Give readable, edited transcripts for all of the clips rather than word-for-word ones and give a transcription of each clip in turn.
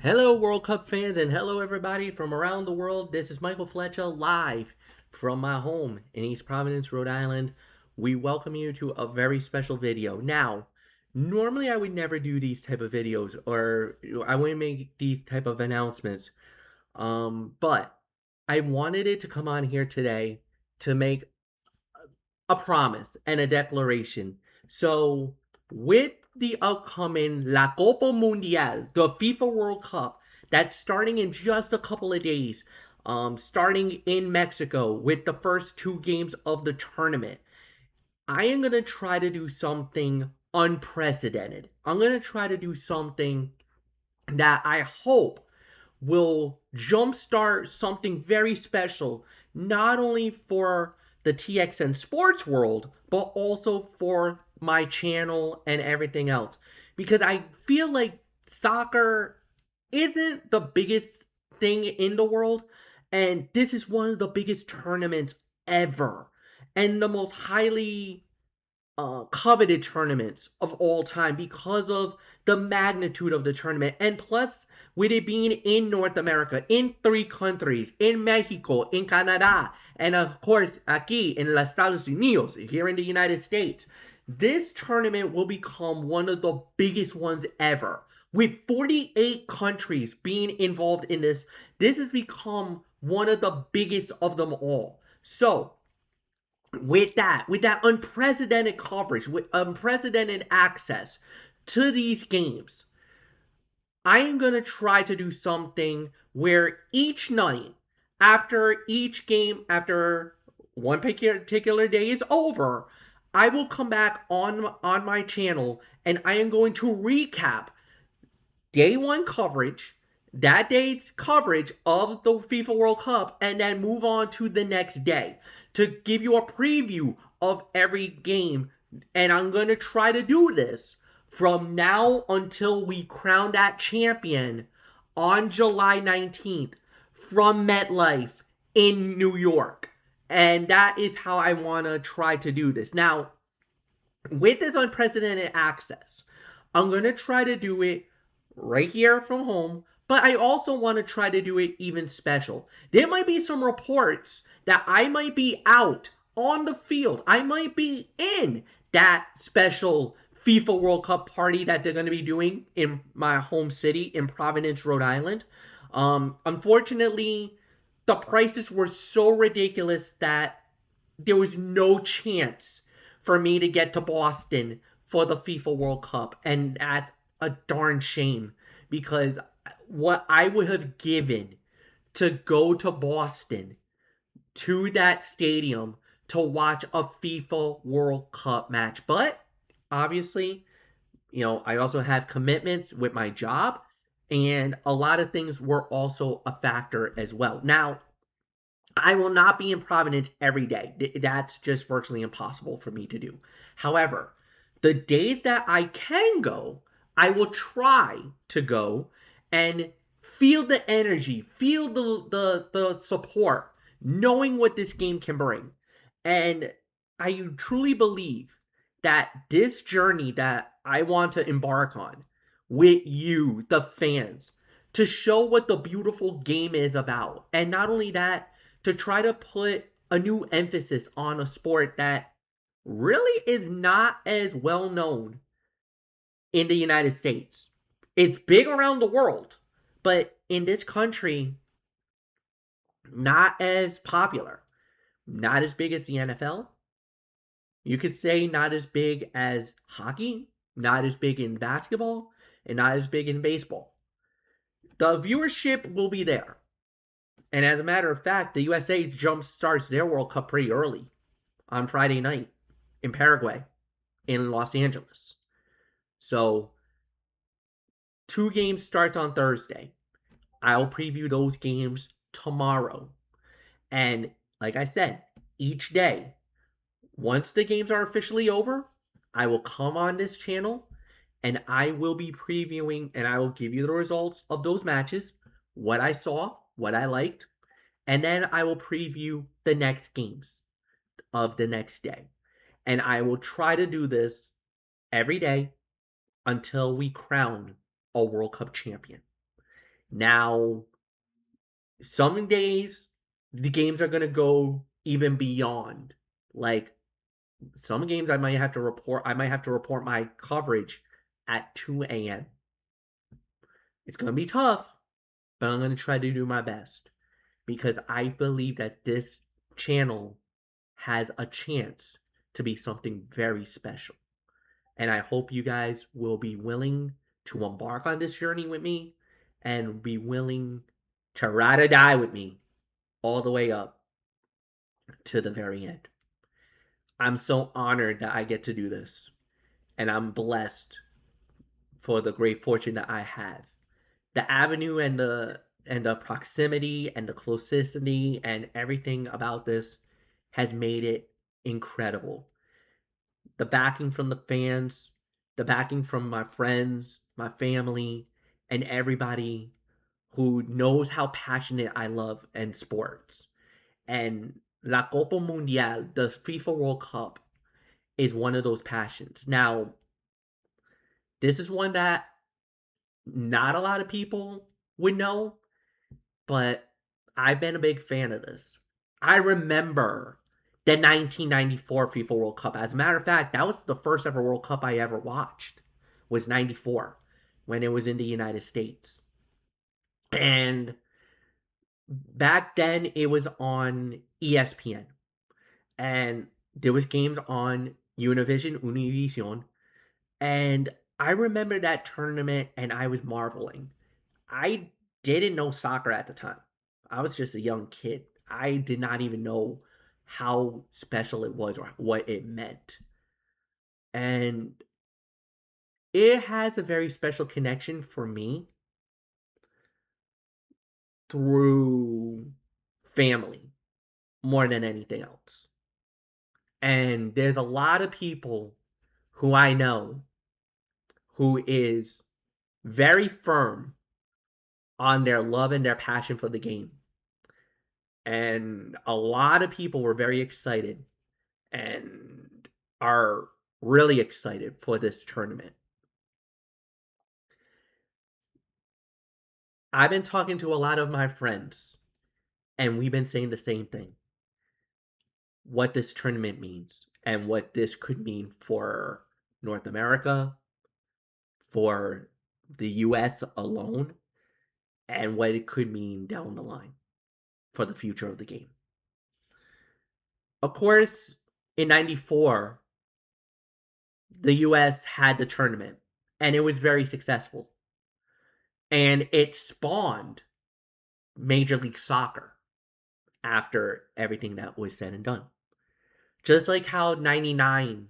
Hello, World Cup fans, and hello, everybody from around the world. This is Michael Flecha live from my home in East Providence, Rhode Island. We welcome you to a very special video. Now, normally I would never do these type of videos, or I wouldn't make these type of announcements. But I wanted it to come on here today to make a promise and a declaration. So, with the upcoming La Copa Mundial, the FIFA World Cup, that's starting in just a couple of days, starting in Mexico with the first two games of the tournament, I am going to try to do something unprecedented. I'm going to try to do something that I hope will jumpstart something very special, not only for the TXN Sports World, but also for my channel and everything else. Because I feel like soccer isn't the biggest thing in the world, and this is one of the biggest tournaments ever, and the most highly coveted tournaments of all time because of the magnitude of the tournament. And plus, with it being in North America, in three countries, in Mexico, in Canada, and of course, aquí in los Estados Unidos, here in the United States, this tournament will become one of the biggest ones ever. With 48 countries being involved in this has become one of the biggest of them all. So, with that unprecedented coverage, with unprecedented access to these games, I am going to try to do something where each night, after each game, after one particular day is over, I will come back on my channel and I am going to recap day one coverage, that day's coverage of the FIFA World Cup, and then move on to the next day to give you a preview of every game. And I'm going to try to do this from now until we crown that champion on July 19th from MetLife in New York. And that is how I want to try to do this. Now, with this unprecedented access, I'm going to try to do it right here from home, but I also want to try to do it even special. There might be some reports that I might be out on the field. I might be in that special FIFA World Cup party that they're going to be doing in my home city in Providence, Rhode Island. Unfortunately, the prices were so ridiculous that there was no chance for me to get to Boston for the FIFA World Cup. And that's a darn shame because what I would have given to go to Boston to that stadium to watch a FIFA World Cup match. But obviously, I also have commitments with my job, and a lot of things were also a factor as well. Now, I will not be in Providence every day. That's just virtually impossible for me to do. However, the days that I can go, I will try to go and feel the energy, feel the support, knowing what this game can bring. And I truly believe that this journey that I want to embark on with you, the fans, to show what the beautiful game is about. And not only that, to try to put a new emphasis on a sport that really is not as well known in the United States. It's big around the world, but in this country, not as popular. Not as big as the NFL. You could say not as big as hockey, not as big in basketball, and not as big in baseball. The viewership will be there. And as a matter of fact, the USA jump starts their World Cup pretty early on Friday night in Paraguay, in Los Angeles. So, two games start on Thursday. I'll preview those games tomorrow. And like I said, each day, once the games are officially over, I will come on this channel and I will be previewing and I will give you the results of those matches, what I saw, what I liked, and then I will preview the next games of the next day. And I will try to do this every day until we crown a World Cup champion. Now, some days the games are gonna go even beyond. Like some games I might have to report my coverage at 2 a.m. It's gonna be tough, but I'm gonna try to do my best because I believe that this channel has a chance to be something very special. And I hope you guys will be willing to embark on this journey with me and be willing to ride or die with me all the way up to the very end. I'm so honored that I get to do this, and I'm blessed for the great fortune that I have. The avenue and the proximity and the closicity and everything about this has made it incredible. The backing from the fans, the backing from my friends, my family, and everybody who knows how passionate I love in sports. And La Copa Mundial, the FIFA World Cup, is one of those passions. Now, this is one that not a lot of people would know, but I've been a big fan of this. I remember the 1994 FIFA World Cup. As a matter of fact, that was the first ever World Cup I ever watched. Was 94 when it was in the United States. And back then it was on ESPN and there was games on Univision, and I remember that tournament and I was marveling. I didn't know soccer at the time. I was just a young kid. I did not even know how special it was or what it meant. And it has a very special connection for me through family more than anything else. And there's a lot of people who I know who is very firm on their love and their passion for the game. And a lot of people were very excited and are really excited for this tournament. I've been talking to a lot of my friends, and we've been saying the same thing what this tournament means and what this could mean for North America, for the US alone, and what it could mean down the line for the future of the game. Of course, in 94, the US had the tournament, and it was very successful. And it spawned Major League Soccer after everything that was said and done. Just like how 99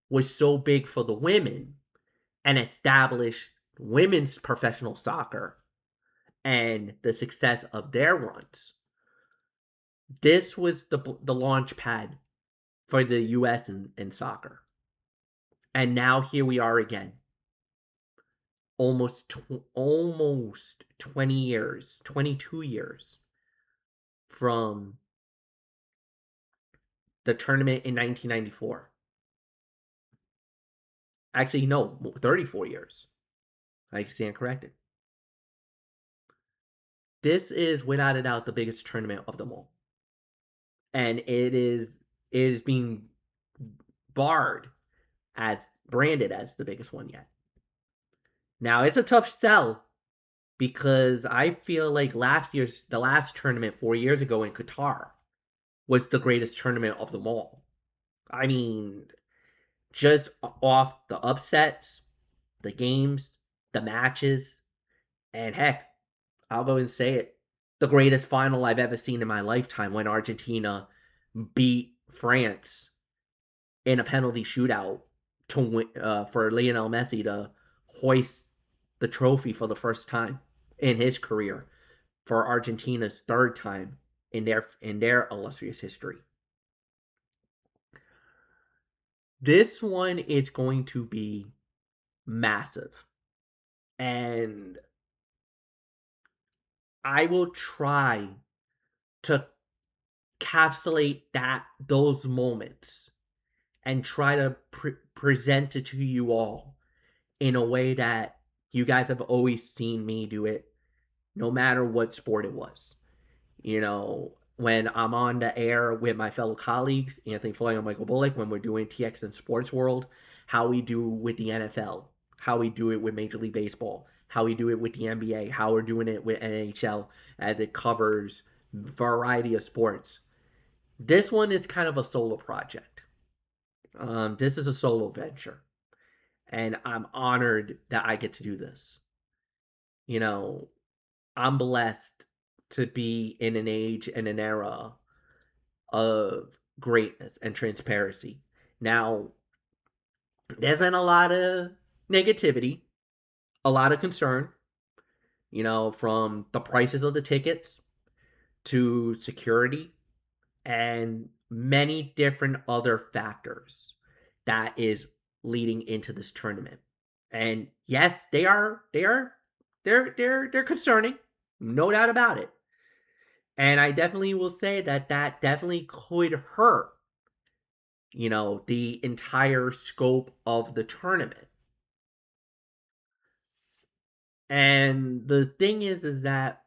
was so big for the women and established women's professional soccer and the success of their runs. This was the launch pad for the US in soccer. And now here we are again. Almost 20 years, 22 years from the tournament in 1994. Actually, no, 34 years. I stand corrected. This is without a doubt the biggest tournament of them all. And it is being barred as branded as the biggest one yet. Now, it's a tough sell because I feel like the last tournament 4 years ago in Qatar was the greatest tournament of them all. I mean, just off the upsets, the games, the matches, and heck, I'll go and say it, the greatest final I've ever seen in my lifetime when Argentina beat France in a penalty shootout to win, for Lionel Messi to hoist the trophy for the first time in his career for Argentina's third time in their illustrious history. This one is going to be massive. And I will try to capsulate those moments and try to present it to you all in a way that you guys have always seen me do it, no matter what sport it was. When I'm on the air with my fellow colleagues, Anthony Floyd and Michael Bullock, when we're doing TXN Sports World, how we do with the NFL, how we do it with Major League Baseball, how we do it with the NBA, how we're doing it with NHL as it covers a variety of sports. This one is kind of a solo project. This is a solo venture, and I'm honored that I get to do this. You know, I'm blessed to be in an age and an era of greatness and transparency. Now, there's been a lot of negativity, a lot of concern, from the prices of the tickets to security and many different other factors that is leading into this tournament. And yes, they're concerning, no doubt about it. And I definitely will say that definitely could hurt, the entire scope of the tournament. And the thing is that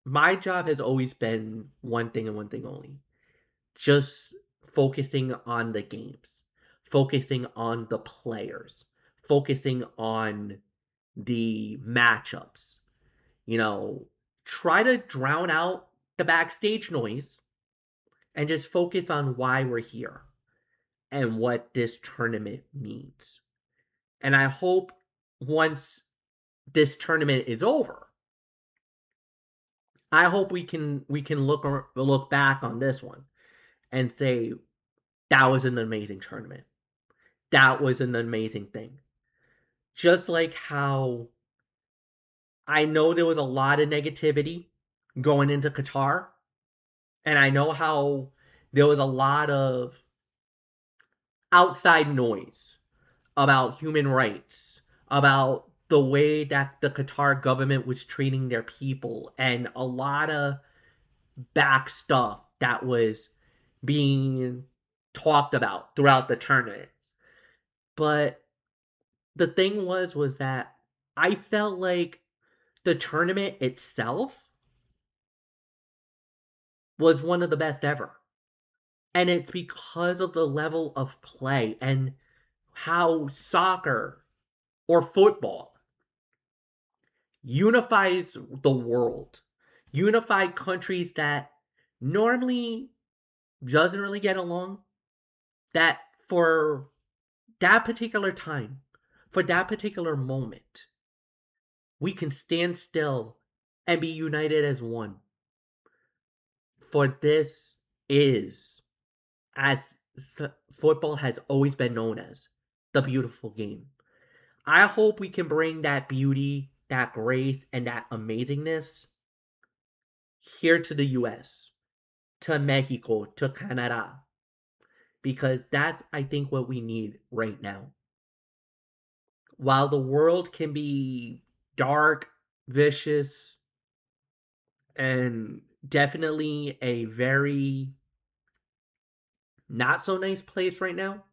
my job has always been one thing and one thing only. Just focusing on the games, focusing on the players, focusing on the matchups. You know, Try to drown out the backstage noise and just focus on why we're here and what this tournament means. And I hope once this tournament is over, I hope we can look back on this one and say that was an amazing tournament. That was an amazing thing. Just like how I know there was a lot of negativity going into Qatar, and I know how there was a lot of outside noise about human rights, about the way that the Qatar government was treating their people, and a lot of back stuff that was being talked about throughout the tournament. But the thing was that I felt like the tournament itself was one of the best ever. And it's because of the level of play and how soccer or football unifies the world, unified countries that normally doesn't really get along, that for that particular time, for that particular moment, we can stand still and be united as one. For this is, as football has always been known as, the beautiful game. I hope we can bring that beauty, that grace, and that amazingness here to the US, to Mexico, to Canada, because that's, I think, what we need right now. While the world can be dark, vicious, and definitely a very not so nice place right now,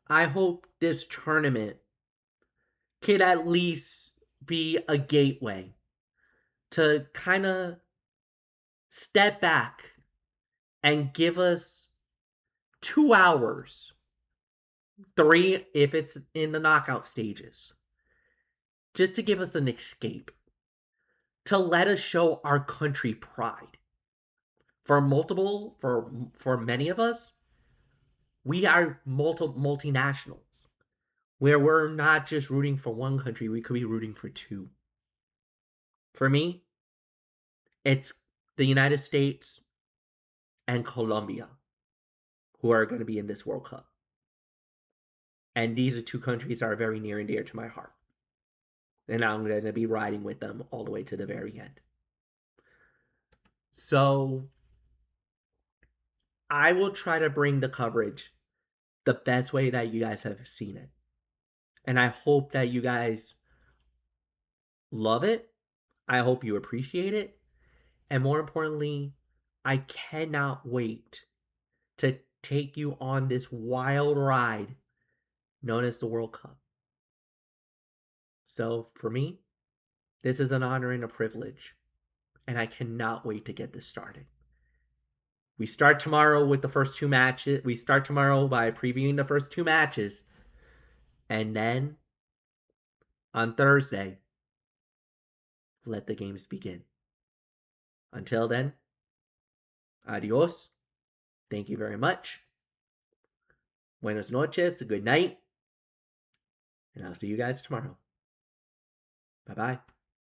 I hope this tournament could at least be a gateway to kind of step back and give us 2 hours, three if it's in the knockout stages, just to give us an escape, to let us show our country pride. For many of us, we are multinationals, where we're not just rooting for one country, we could be rooting for two. For me, it's the United States and Colombia who are going to be in this World Cup. And these are two countries that are very near and dear to my heart. And I'm going to be riding with them all the way to the very end. So I will try to bring the coverage the best way that you guys have seen it. And I hope that you guys love it. I hope you appreciate it. And more importantly, I cannot wait to take you on this wild ride known as the World Cup. So for me, This is an honor and a privilege, and I cannot wait to get this started. We start tomorrow with the first two matches. We start tomorrow by previewing the first two matches, and then on Thursday, let the games begin. Until then, adios. Thank you very much. Buenas noches. Good night. And I'll see you guys tomorrow. Bye bye.